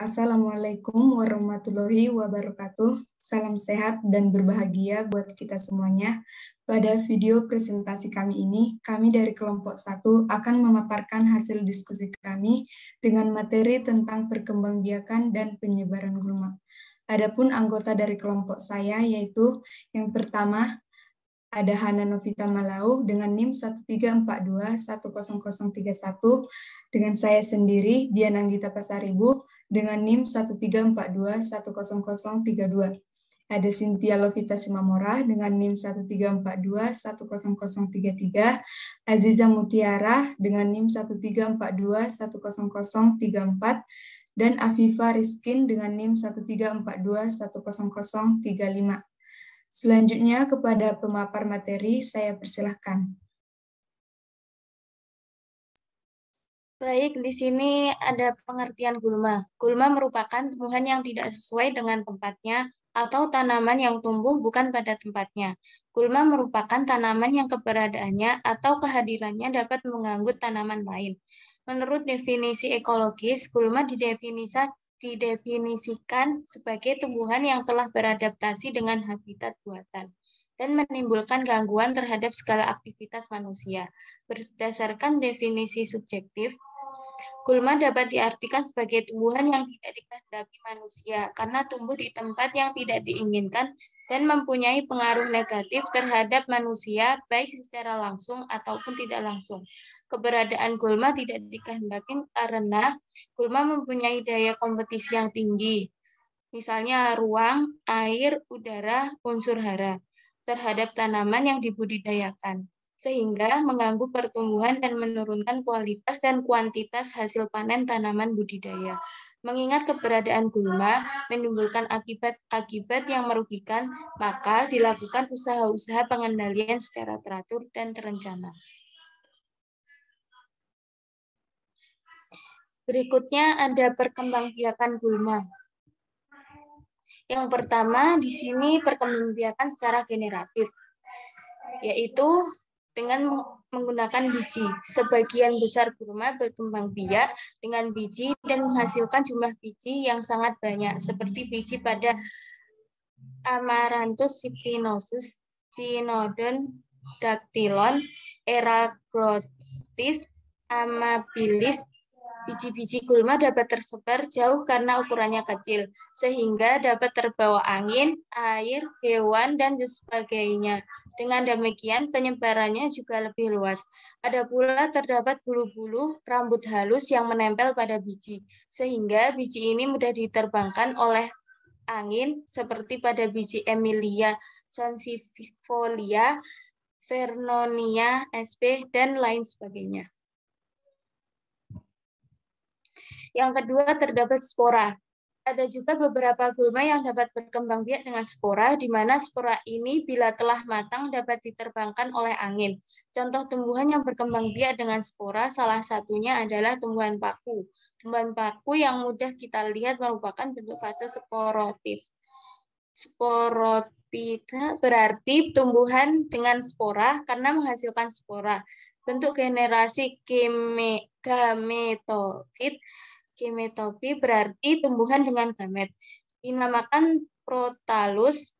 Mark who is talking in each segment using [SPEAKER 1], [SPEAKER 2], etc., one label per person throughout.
[SPEAKER 1] Assalamualaikum warahmatullahi wabarakatuh. Salam sehat dan berbahagia buat kita semuanya. Pada video presentasi kami ini, kami dari kelompok 1 akan memaparkan hasil diskusi kami dengan materi tentang perkembangbiakan dan penyebaran gulma. Adapun anggota dari kelompok saya yaitu yang pertama ada Hana Novita Malau dengan NIM 1342-10031, dengan saya sendiri, Dian Anggita Pasaribu, dengan NIM 1342-10032. Ada Cynthia Lovita Simamora dengan NIM 1342-10033, Aziza Mutiara dengan NIM 1342-10034, dan Afifa Rizkin dengan NIM 1342-10035. Selanjutnya kepada pemapar materi, saya persilahkan.
[SPEAKER 2] Baik, di sini ada pengertian gulma. Gulma merupakan tumbuhan yang tidak sesuai dengan tempatnya atau tanaman yang tumbuh bukan pada tempatnya. Gulma merupakan tanaman yang keberadaannya atau kehadirannya dapat mengganggu tanaman lain. Menurut definisi ekologis, gulma didefinisikan sebagai tumbuhan yang telah beradaptasi dengan habitat buatan dan menimbulkan gangguan terhadap segala aktivitas manusia. Berdasarkan definisi subjektif, gulma dapat diartikan sebagai tumbuhan yang tidak dikehendaki manusia karena tumbuh di tempat yang tidak diinginkan dan mempunyai pengaruh negatif terhadap manusia baik secara langsung ataupun tidak langsung. Keberadaan gulma tidak dikehendaki karena gulma mempunyai daya kompetisi yang tinggi, misalnya ruang, air, udara, unsur hara, terhadap tanaman yang dibudidayakan, sehingga mengganggu pertumbuhan dan menurunkan kualitas dan kuantitas hasil panen tanaman budidaya. Mengingat keberadaan gulma menimbulkan akibat-akibat yang merugikan, maka dilakukan usaha-usaha pengendalian secara teratur dan terencana. Berikutnya ada perkembangbiakan gulma. Yang pertama di sini perkembangbiakan secara generatif, yaitu dengan menggunakan biji. Sebagian besar gulma berkembang biak dengan biji dan menghasilkan jumlah biji yang sangat banyak, seperti biji pada Amaranthus spinosus, Cynodon dactylon, Eragrostis, amabilis. Biji-biji gulma dapat tersebar jauh karena ukurannya kecil, sehingga dapat terbawa angin, air, hewan, dan sebagainya. Dengan demikian, penyebarannya juga lebih luas. Ada pula terdapat bulu-bulu rambut halus yang menempel pada biji, sehingga biji ini mudah diterbangkan oleh angin, seperti pada biji Emilia sonsifolia, Vernonia sp, dan lain sebagainya. Yang kedua, terdapat spora. Ada juga beberapa gulma yang dapat berkembang biak dengan spora, di mana spora ini bila telah matang dapat diterbangkan oleh angin. Contoh tumbuhan yang berkembang biak dengan spora salah satunya adalah tumbuhan paku. Tumbuhan paku yang mudah kita lihat merupakan bentuk fase sporotif. Sporophyta berarti tumbuhan dengan spora karena menghasilkan spora. Bentuk generasi gametofit. Gemetopi berarti tumbuhan dengan gamet. Dinamakan protalus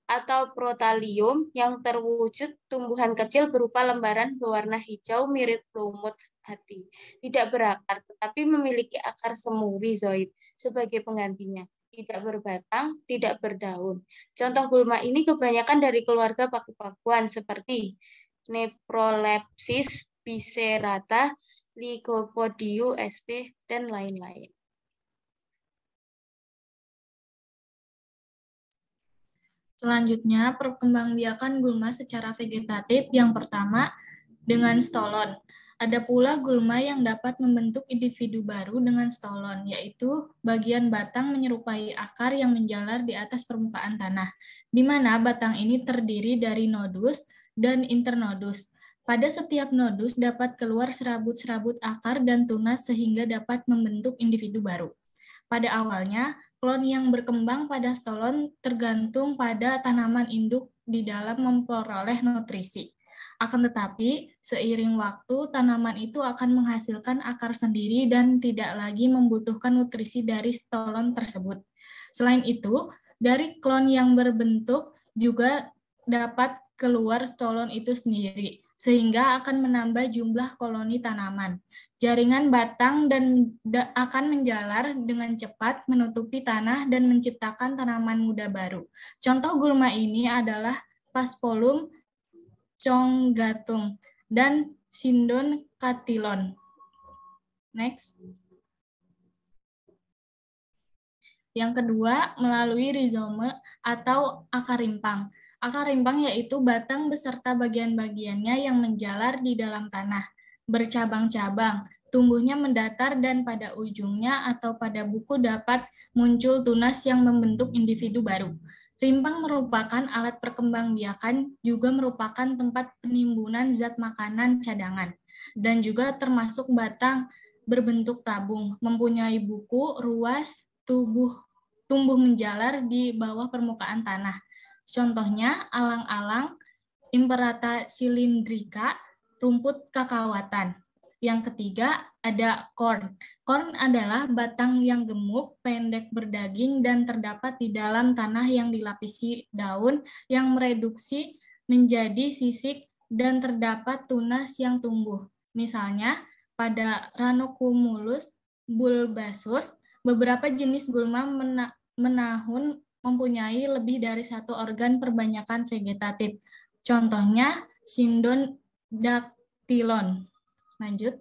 [SPEAKER 2] atau protalium yang terwujud tumbuhan kecil berupa lembaran berwarna hijau mirip lumut hati. Tidak berakar, tetapi memiliki akar semu rhizoid sebagai penggantinya. Tidak berbatang, tidak berdaun. Contoh gulma ini kebanyakan dari keluarga paku-pakuan seperti Neprolepsis biserata, Lycopodium sp, dan lain-lain.
[SPEAKER 3] Selanjutnya, perkembangbiakan gulma secara vegetatif yang pertama dengan stolon. Ada pula gulma yang dapat membentuk individu baru dengan stolon, yaitu bagian batang menyerupai akar yang menjalar di atas permukaan tanah, di mana batang ini terdiri dari nodus dan internodus. Pada setiap nodus dapat keluar serabut-serabut akar dan tunas sehingga dapat membentuk individu baru. Pada awalnya, klon yang berkembang pada stolon tergantung pada tanaman induk di dalam memperoleh nutrisi. Akan tetapi, seiring waktu, tanaman itu akan menghasilkan akar sendiri dan tidak lagi membutuhkan nutrisi dari stolon tersebut. Selain itu, dari klon yang berbentuk juga dapat keluar stolon itu sendiri, sehingga akan menambah jumlah koloni tanaman. Jaringan batang akan menjalar dengan cepat, menutupi tanah dan menciptakan tanaman muda baru. Contoh gulma ini adalah Paspalum conggatum dan Sindon catilon. Next. Yang kedua, melalui rizome atau akar rimpang. Akar rimpang yaitu batang beserta bagian-bagiannya yang menjalar di dalam tanah, bercabang-cabang, tumbuhnya mendatar dan pada ujungnya atau pada buku dapat muncul tunas yang membentuk individu baru. Rimpang merupakan alat perkembangbiakan, juga merupakan tempat penimbunan zat makanan cadangan, dan juga termasuk batang berbentuk tabung, mempunyai buku, ruas, tumbuh menjalar di bawah permukaan tanah. Contohnya alang-alang, Imperata cylindrica, rumput kakawatan. Yang ketiga ada corn. Corn adalah batang yang gemuk, pendek berdaging, dan terdapat di dalam tanah yang dilapisi daun yang mereduksi menjadi sisik dan terdapat tunas yang tumbuh. Misalnya pada Ranunculus bulbaceus, beberapa jenis gulma menahun mempunyai lebih dari satu organ perbanyakan vegetatif. Contohnya Sindon dactylon. Lanjut.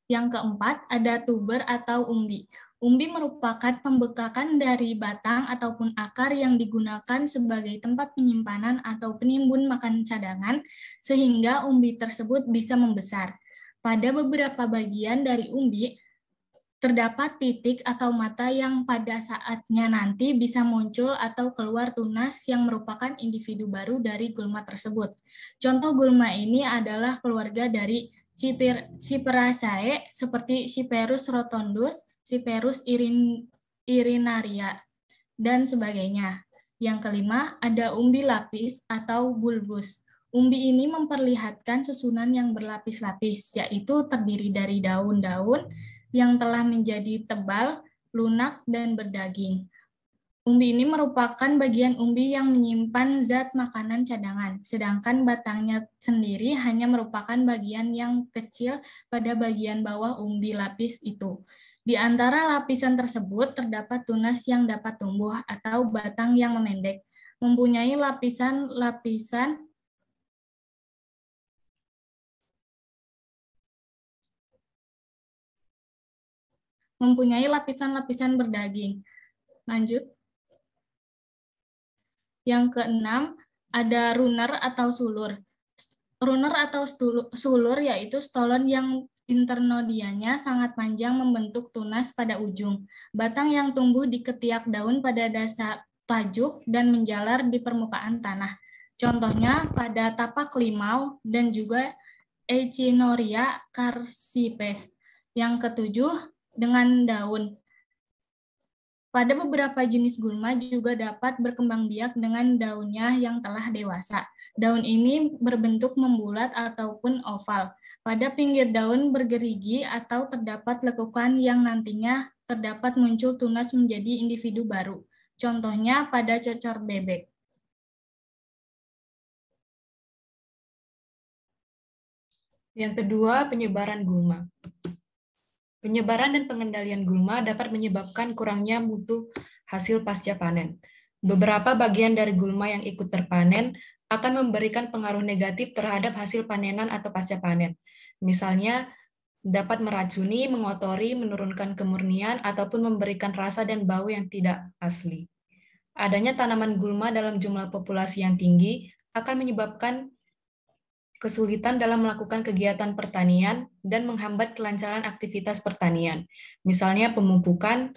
[SPEAKER 3] Yang keempat, ada tuber atau umbi. Umbi merupakan pembekakan dari batang ataupun akar yang digunakan sebagai tempat penyimpanan atau penimbun makan cadangan, sehingga umbi tersebut bisa membesar. Pada beberapa bagian dari umbi, terdapat titik atau mata yang pada saatnya nanti bisa muncul atau keluar tunas yang merupakan individu baru dari gulma tersebut. Contoh gulma ini adalah keluarga dari Cyperaceae seperti Cyperus rotundus, Cyperus irinaria, dan sebagainya. Yang kelima, ada umbi lapis atau bulbus. Umbi ini memperlihatkan susunan yang berlapis-lapis, yaitu terdiri dari daun-daun yang telah menjadi tebal, lunak, dan berdaging. Umbi ini merupakan bagian umbi yang menyimpan zat makanan cadangan, sedangkan batangnya sendiri hanya merupakan bagian yang kecil pada bagian bawah umbi lapis itu. Di antara lapisan tersebut terdapat tunas yang dapat tumbuh atau batang yang memendek, mempunyai lapisan-lapisan berdaging. Lanjut. Yang keenam, ada runner atau sulur. Runner atau sulur yaitu stolon yang internodianya sangat panjang membentuk tunas pada ujung. Batang yang tumbuh di ketiak daun pada dasar tajuk dan menjalar di permukaan tanah. Contohnya pada tapak limau dan juga Echinoria carcipes. Yang ketujuh, dengan daun. Pada beberapa jenis gulma juga dapat berkembang biak dengan daunnya yang telah dewasa. Daun ini berbentuk membulat ataupun oval. Pada pinggir daun bergerigi atau terdapat lekukan yang nantinya terdapat muncul tunas menjadi individu baru. Contohnya pada cocor bebek.
[SPEAKER 4] Yang kedua, penyebaran gulma. Penyebaran dan pengendalian gulma dapat menyebabkan kurangnya mutu hasil pasca panen. Beberapa bagian dari gulma yang ikut terpanen akan memberikan pengaruh negatif terhadap hasil panenan atau pasca panen. Misalnya, dapat meracuni, mengotori, menurunkan kemurnian, ataupun memberikan rasa dan bau yang tidak asli. Adanya tanaman gulma dalam jumlah populasi yang tinggi akan menyebabkan kesulitan dalam melakukan kegiatan pertanian dan menghambat kelancaran aktivitas pertanian, misalnya pemupukan,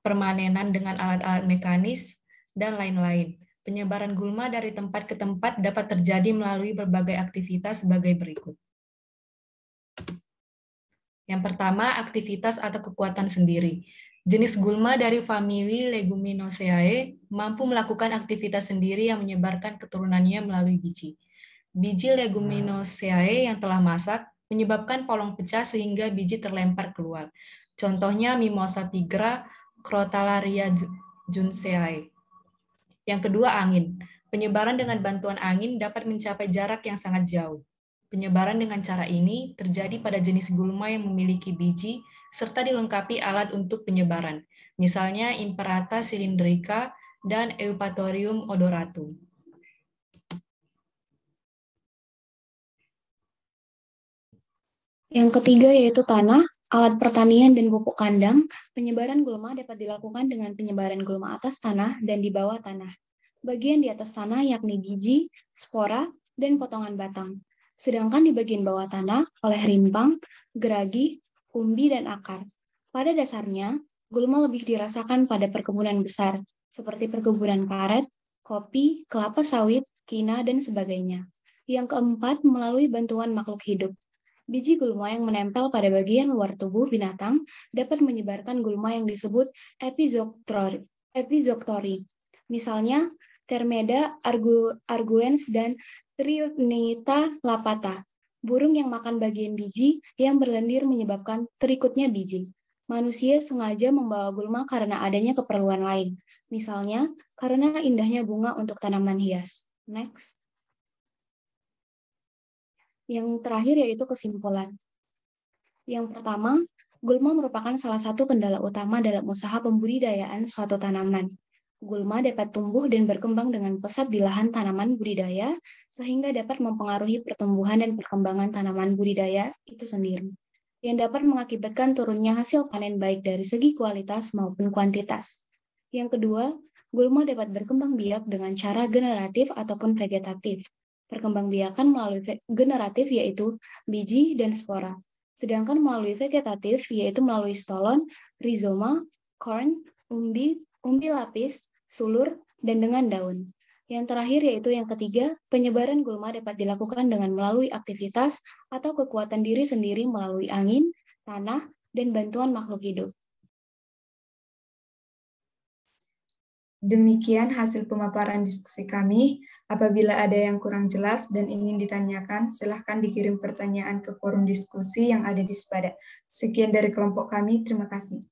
[SPEAKER 4] permanenan dengan alat-alat mekanis, dan lain-lain. Penyebaran gulma dari tempat ke tempat dapat terjadi melalui berbagai aktivitas sebagai berikut. Yang pertama, aktivitas atau kekuatan sendiri. Jenis gulma dari famili Leguminosae mampu melakukan aktivitas sendiri yang menyebarkan keturunannya melalui biji. Biji Leguminosae yang telah masak menyebabkan polong pecah sehingga biji terlempar keluar. Contohnya Mimosa pigra, Crotalaria junceae. Yang kedua, angin. Penyebaran dengan bantuan angin dapat mencapai jarak yang sangat jauh. Penyebaran dengan cara ini terjadi pada jenis gulma yang memiliki biji serta dilengkapi alat untuk penyebaran, misalnya Imperata cylindrica dan Eupatorium odoratum.
[SPEAKER 5] Yang ketiga yaitu tanah, alat pertanian dan pupuk kandang. Penyebaran gulma dapat dilakukan dengan penyebaran gulma atas tanah dan di bawah tanah. Bagian di atas tanah yakni biji, spora, dan potongan batang. Sedangkan di bagian bawah tanah oleh rimpang, geragi, umbi, dan akar. Pada dasarnya, gulma lebih dirasakan pada perkebunan besar, seperti perkebunan karet, kopi, kelapa sawit, kina, dan sebagainya. Yang keempat, melalui bantuan makhluk hidup. Biji gulma yang menempel pada bagian luar tubuh binatang dapat menyebarkan gulma yang disebut epizootori. Misalnya, Termeda arguens dan Triunita lapata. Burung yang makan bagian biji yang berlendir menyebabkan terikutnya biji. Manusia sengaja membawa gulma karena adanya keperluan lain. Misalnya, karena indahnya bunga untuk tanaman hias. Next. Yang terakhir yaitu kesimpulan. Yang pertama, gulma merupakan salah satu kendala utama dalam usaha pembudidayaan suatu tanaman. Gulma dapat tumbuh dan berkembang dengan pesat di lahan tanaman budidaya, sehingga dapat mempengaruhi pertumbuhan dan perkembangan tanaman budidaya itu sendiri, yang dapat mengakibatkan turunnya hasil panen baik dari segi kualitas maupun kuantitas. Yang kedua, gulma dapat berkembang biak dengan cara generatif ataupun vegetatif. Perkembangbiakan melalui generatif yaitu biji dan spora. Sedangkan melalui vegetatif yaitu melalui stolon, rizoma, korn, umbi lapis, sulur, dan dengan daun. Yang terakhir yaitu yang ketiga, penyebaran gulma dapat dilakukan dengan melalui aktivitas atau kekuatan diri sendiri melalui angin, tanah, dan bantuan makhluk hidup.
[SPEAKER 1] Demikian hasil pemaparan diskusi kami. Apabila ada yang kurang jelas dan ingin ditanyakan, silahkan dikirim pertanyaan ke forum diskusi yang ada di Sepada. Sekian dari kelompok kami, terima kasih.